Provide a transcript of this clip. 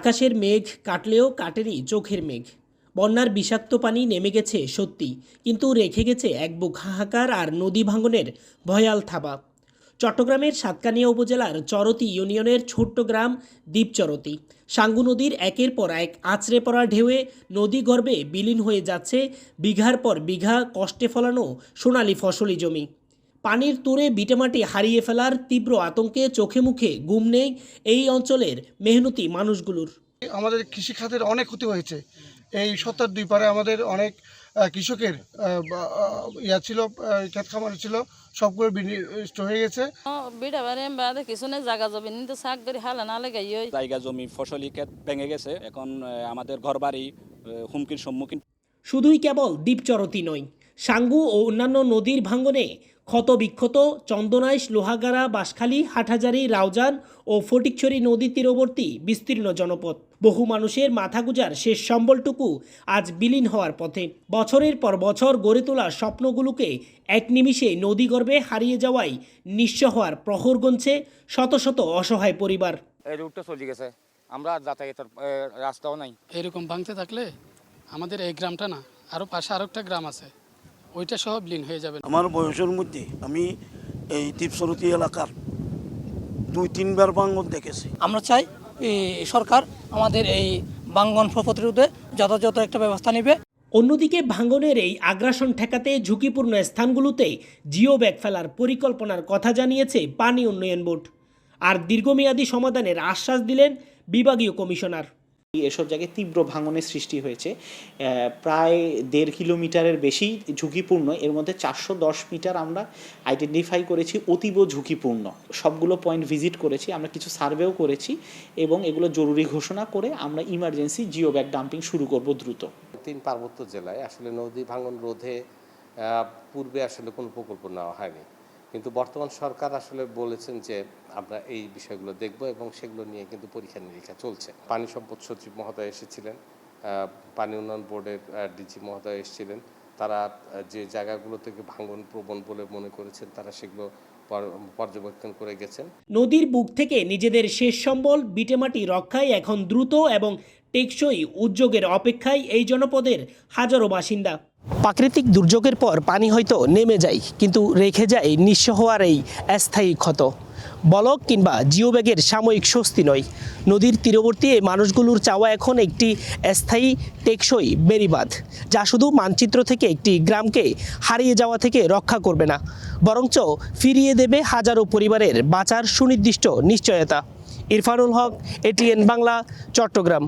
আকাশের মেঘ কাটলেও কাটেনি চোখের মেঘ। বন্যার বিষাক্ত পানি নেমে গেছে সত্যি, কিন্তু রেখে গেছে এক বুক হাহাকার আর নদী ভাঙনের ভয়াল থাবা। চট্টগ্রামের সাতকানিয়া উপজেলার চরতি ইউনিয়নের ছোট্ট গ্রাম দ্বীপচরতি। সাঙ্গু নদীর একের পর এক আছড়ে পড়া ঢেউয়ে নদী গর্ভে বিলীন হয়ে যাচ্ছে বিঘার পর বিঘা কষ্টে ফলানো সোনালী ফসলি জমি। পানির তোড়ে ভিটেমাটি হারিয়ে ফেলার তীব্র আতঙ্কে চোখে মুখে ঘুম নেই এই অঞ্চলের মেহনতি মানুষগুলোর। আমাদের কৃষি খাতের অনেক ক্ষতি হয়েছে। এই সত্তর দুই পারে আমাদের অনেক কৃষকের ছিল, ক্ষেত খামার ছিল, সবগুলো বিনষ্ট হয়ে গেছে। জায়গা জমি ফসলি ক্ষেত ভেঙে গেছে, এখন আমাদের ঘরবাড়ি হুমকির সম্মুখীন। শুধুই কেবল দ্বীপচরতি নয়, সাঙ্গু ও অন্যান্য নদীর ভাঙ্গনে ক্ষতবিক্ষত চন্দনাইশ, লোহাগাড়া, বাঁশখালী, হাটহাজারী, রাউজান ও ফটিকছড়ি নদী তীরবর্তী বিস্তীর্ণ জনপদ। বহু মানুষের মাথা গুঁজার শেষ সম্বলটুকু আজ বিলীন হওয়ার পথে। বছরের পর বছর গড়ে তোলা স্বপ্নগুলোকে এক নিমিষে নদীগর্ভে হারিয়ে যাওয়ায় নিঃস্ব হওয়ার প্রহর গুনছে শত শত অসহায় পরিবার। এই রুটটা চলে গেছে, আমরা যাতায়াতের রাস্তাও নাই। এরকম ভাঙতে থাকলে আমাদের এই গ্রামটা না, আরও পাশে আরেকটা গ্রাম আছে, ওইটা সহ বিলীন হয়ে যাবে। আমার বয়সের মধ্যে আমি এই দ্বীপচরতি এলাকার 2-3 বার ভাঙন দেখেছি। আমরা চাই সরকার আমাদের এই ভাঙন প্রতিরোধে যথাযথ একটা ব্যবস্থা নেবে। অন্যদিকে ভাঙনের এই আগ্রাসন ঠেকাতে ঝুঁকিপূর্ণ স্থানগুলোতে জিও ব্যাগ ফেলার পরিকল্পনার কথা জানিয়েছে পানি উন্নয়ন বোর্ড। আর দীর্ঘমেয়াদী সমাধানের আশ্বাস দিলেন বিভাগীয় কমিশনার। এসব জায়গায় তীব্র ভাঙনের সৃষ্টি হয়েছে, প্রায় 1.5 কিলোমিটারের বেশি ঝুঁকিপূর্ণ। এর মধ্যে 410 মিটার আমরা আইডেন্টিফাই করেছি অতীব ঝুঁকিপূর্ণ। সবগুলো পয়েন্ট ভিজিট করেছি, আমরা কিছু সার্ভেও করেছি এবং এগুলো জরুরি ঘোষণা করে আমরা ইমার্জেন্সি জিও ব্যাগ ডাম্পিং শুরু করব দ্রুত। 3 পার্বত্য জেলায় আসলে নদী ভাঙন রোধে পূর্বে আসলে কোনো প্রকল্প নেওয়া হয়নি, কিন্তু বর্তমান সরকার আসলে বলেছেন যে আমরা এই বিষয়গুলো দেখব এবং সেগুলো নিয়ে কিন্তু পরীক্ষা নিরীক্ষা চলছে। পানি সম্পদ সচিব মহোদয় এসেছিলেন, পানি উন্নয়ন বোর্ডের ডিজি মহোদয় এসেছিলেন। তারা যে জায়গাগুলো থেকে ভাঙন প্রবণ বলে মনে করেছেন তারা সেগুলো পর্যবেক্ষণ করে গেছেন। নদীর বুক থেকে নিজেদের শেষ সম্বল ভিটেমাটি রক্ষায় এখন দ্রুত এবং টেকসই উদ্যোগের অপেক্ষায় এই জনপদের হাজারো বাসিন্দা। প্রাকৃতিক দুর্যোগের পর পানি হয়তো নেমে যায়, কিন্তু রেখে যায় নিঃস্ব হওয়ার এই অস্থায়ী ক্ষত। বলক কিংবা জিও ব্যাগের সাময়িক স্বস্তি নয়, নদীর তীরবর্তী এই মানুষগুলোর চাওয়া এখন একটি স্থায়ী টেকসই বেড়িবাঁধ, যা শুধু মানচিত্র থেকে একটি গ্রামকে হারিয়ে যাওয়া থেকে রক্ষা করবে না, বরঞ্চ ফিরিয়ে দেবে হাজারো পরিবারের বাঁচার সুনির্দিষ্ট নিশ্চয়তা। ইরফানুল হক, এটিএন বাংলা, চট্টগ্রাম।